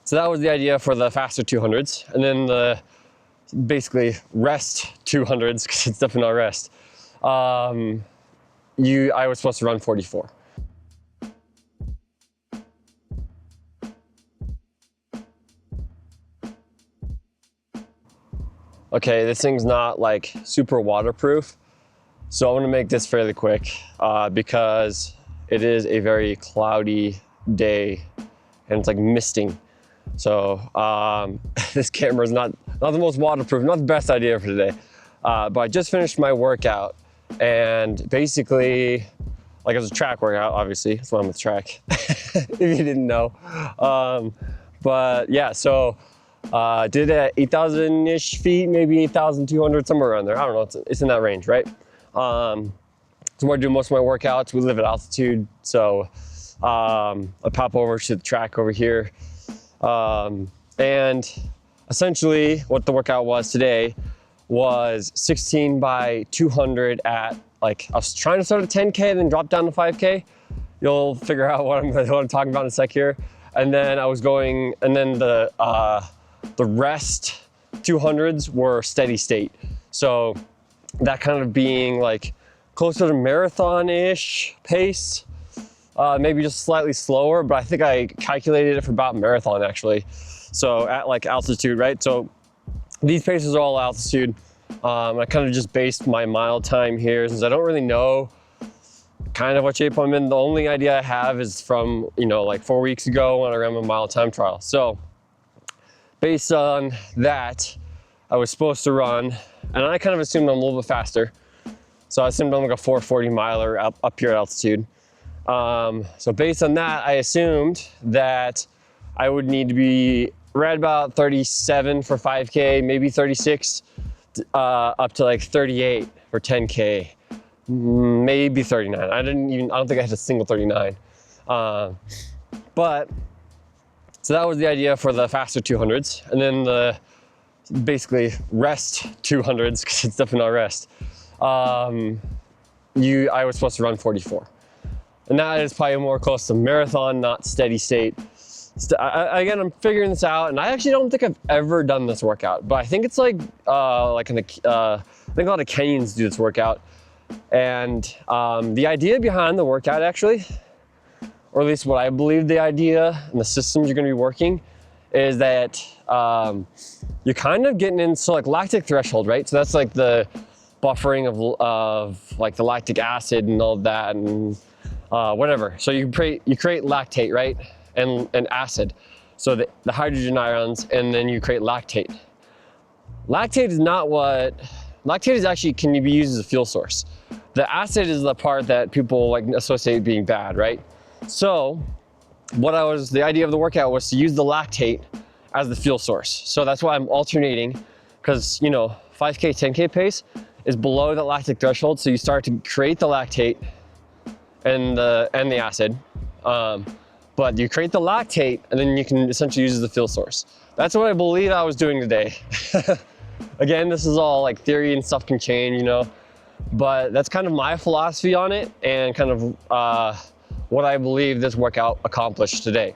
So that was the idea for the faster 200s. And then the basically rest 200s, because it's definitely not rest, I was supposed to run 44. Okay, this thing's not like super waterproof, so I want to make this fairly quick because it is a very cloudy day and it's like misting. So this camera is not the most waterproof, not the best idea for today. But I just finished my workout, and basically, like, it was a track workout, obviously, that's why I'm with track, if you didn't know. But yeah, so did it at 8,000-ish feet, maybe 8,200, somewhere around there. I don't know, it's in that range, right? It's where I do most of my workouts. We live at altitude, so I pop over to the track over here. And essentially what the workout was today was 16 by 200 at, like, I was trying to start at 10K and then drop down to 5K. You'll figure out what I'm talking about in a sec here. And then I was going, and then the rest 200s were steady state. So that kind of being like closer to marathon-ish pace, maybe just slightly slower, but I think I calculated it for about marathon actually. So at like altitude, right? So these paces are all altitude. I kind of just based my mile time here since I don't really know kind of what shape I'm in. The only idea I have is from, like 4 weeks ago when I ran my mile time trial. So based on that, I was supposed to run, and I kind of assumed I'm a little bit faster. So I assumed I'm like a 440 miler up here at altitude. So based on that, I assumed that I would need to be right about 37 for 5K, maybe 36, up to like 38 for 10K, maybe 39. I don't think I had a single 39. But so that was the idea for the faster 200s, and then the basically rest 200s, because it's definitely not rest. I was supposed to run 44. And that is probably more close to marathon, not steady state. Again, I'm figuring this out, and I actually don't think I've ever done this workout, but I think it's like I think a lot of Kenyans do this workout. And the idea behind the workout actually, or at least what I believe the idea and the systems you're gonna be working, is that you're kind of getting into like lactic threshold, right? So that's like the buffering of like the lactic acid and all of that, and whatever. So you create lactate, right? And acid. So the hydrogen ions, and then you create lactate. Lactate is actually can be used as a fuel source. The acid is the part that people like associate being bad, right? So the idea of the workout was to use the lactate as the fuel source. So that's why I'm alternating, because 5K, 10K pace is below the lactic threshold. So you start to create the lactate and the acid. But you create the lactate, and then you can essentially use it as the fuel source. That's what I believe I was doing today. Again, this is all like theory and stuff can change, but that's kind of my philosophy on it, and kind of what I believe this workout accomplished today.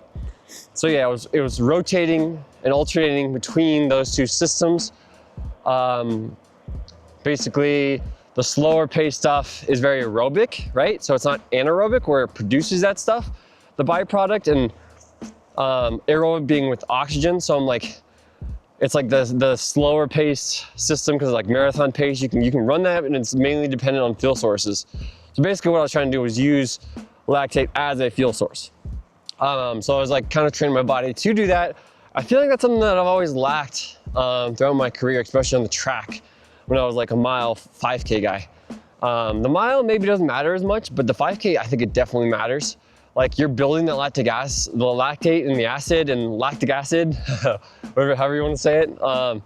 So yeah, it was rotating and alternating between those two systems. Basically, the slower pace stuff is very aerobic, right? So it's not anaerobic where it produces that stuff, the byproduct, and aerobic being with oxygen. So it's like the slower pace system, because like marathon pace, you can run that, and it's mainly dependent on fuel sources. So basically what I was trying to do was use lactate as a fuel source. So I was like kind of training my body to do that. I feel like that's something that I've always lacked throughout my career, especially on the track when I was like a mile 5K guy. The mile maybe doesn't matter as much, but the 5K, I think it definitely matters. Like, you're building the lactate and the acid and lactic acid, however you want to say it. But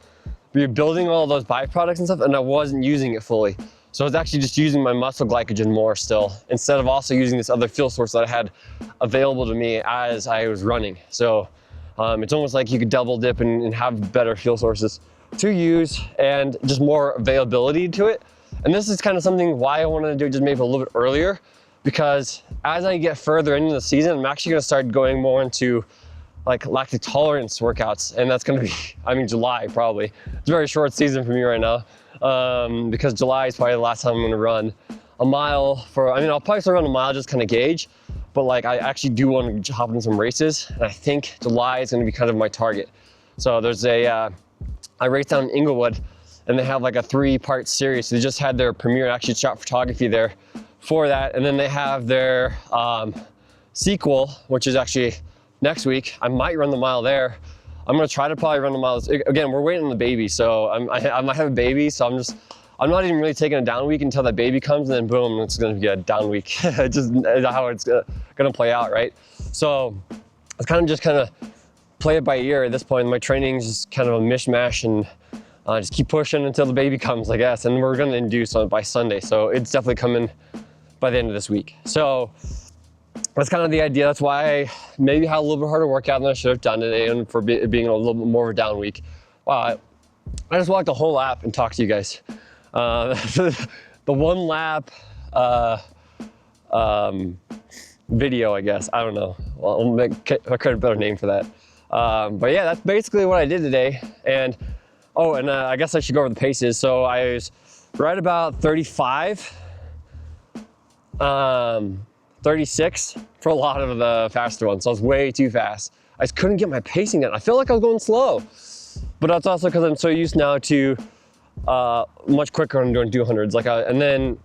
you're building all those byproducts and stuff, and I wasn't using it fully. So I was actually just using my muscle glycogen more still, instead of also using this other fuel source that I had available to me as I was running. So it's almost like you could double dip and have better fuel sources to use, and just more availability to it. And this is kind of something why I wanted to do it just maybe a little bit earlier, because as I get further into the season, I'm actually going to start going more into like lactic tolerance workouts, and that's gonna be, I mean, July probably. It's a very short season for me right now, because July is probably the last time I'm gonna run a mile for, I mean, I'll probably still run a mile, just kind of gauge, but like I actually do want to hop in some races, and I think July is gonna be kind of my target. So there's I race down in Inglewood, and they have like a 3-part series. They just had their premiere, actually shot photography there for that, and then they have their sequel, which is actually next week. I might run the mile there. I'm gonna try to probably run the mile. Again, we're waiting on the baby, so I might have a baby, so I'm not even really taking a down week until that baby comes, and then boom, it's gonna be a down week. Just how it's gonna play out, right? So it's kind of play it by ear at this point. My training is just kind of a mishmash, and just keep pushing until the baby comes, I guess. And we're gonna induce on by Sunday, so it's definitely coming by the end of this week. So that's kind of the idea. That's why I maybe had a little bit harder workout than I should have done today, and for being a little bit more of a down week. Wow, I just walked the whole lap and talked to you guys. The 1 lap video, I guess. I don't know. Well, I'll create a better name for that. But yeah, that's basically what I did today. And oh, and I guess I should go over the paces. So I was right about 35. 36 for a lot of the faster ones. So I was way too fast. I just couldn't get my pacing down. I feel like I was going slow, but that's also because I'm so used now to much quicker when I'm doing 200s. And then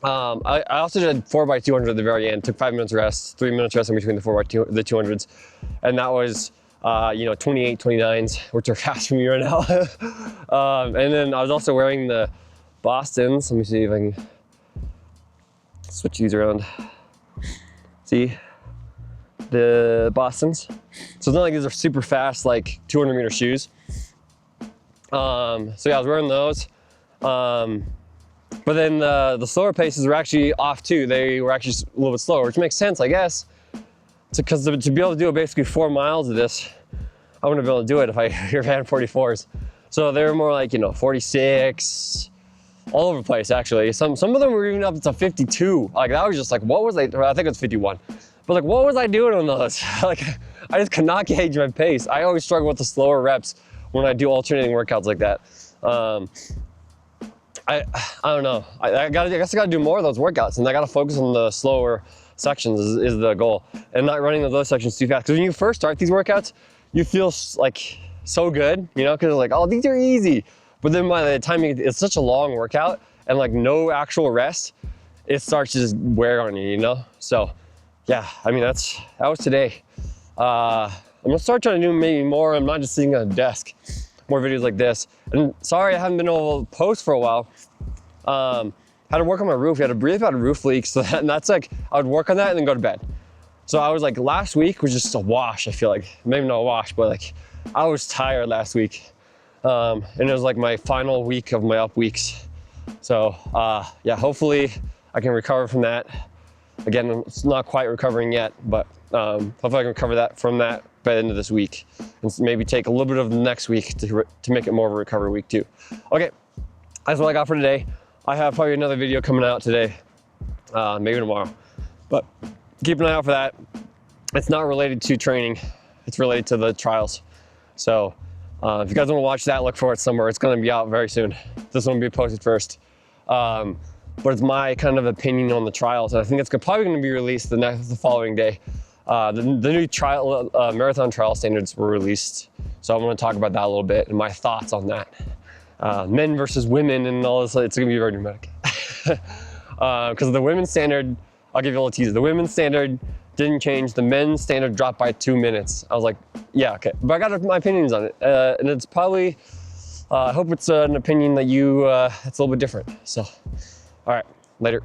I also did 4x200 at the very end. Took 5 minutes rest, 3 minutes rest in between the 200s, and that was 28, 29s, which are fast for me right now. And then I was also wearing the Bostons. Let me see if I can switch these around. See, the Bostons. So it's not like these are super fast, like 200-meter shoes. So yeah, I was wearing those. But then the slower paces were actually off too. They were actually a little bit slower, which makes sense, I guess. Because to be able to do basically 4 miles of this, I wouldn't be able to do it if I ran 44s. So they were more like, 46, all over the place actually. Some of them were even up to 52. Like that was just like, what was I think it was 51. But like, what was I doing on those? Like, I just could not gauge my pace. I always struggle with the slower reps when I do alternating workouts like that. I don't know. I guess I gotta do more of those workouts, and I gotta focus on the slower sections is the goal, and not running those sections too fast. Because when you first start these workouts, you feel like so good, because like, oh, these are easy. But then by the time it's such a long workout and like no actual rest, it starts to just wear on you, So yeah, I mean, that was today. I'm gonna start trying to do maybe more. I'm not just sitting on a desk. More videos like this. And sorry I haven't been able to post for a while. Had to work on my roof. We had a really bad roof leak, so that's like, I would work on that and then go to bed. So I was like, last week was just a wash, I feel like. Maybe not a wash, but like, I was tired last week. And it was like my final week of my up weeks. So yeah, hopefully I can recover from that. Again, it's not quite recovering yet, but hopefully I can recover from that by the end of this week, and maybe take a little bit of the next week to make it more of a recovery week too. Okay, that's what I got for today. I have probably another video coming out today, maybe tomorrow, but keep an eye out for that. It's not related to training, it's related to the trials. So if you guys want to watch that, look for it somewhere. It's going to be out very soon. This one will be posted first. But it's my kind of opinion on the trials, and I think it's probably going to be released the following day. The new trial marathon trial standards were released, so I'm going to talk about that a little bit and my thoughts on that. Men versus women and all this, it's going to be very dramatic. Because the women's standard, I'll give you a little teaser. The women's standard didn't change. The men's standard dropped by 2 minutes. I was like, yeah, okay. But I got my opinions on it, and it's probably, I hope it's an opinion that it's a little bit different. So, all right, later.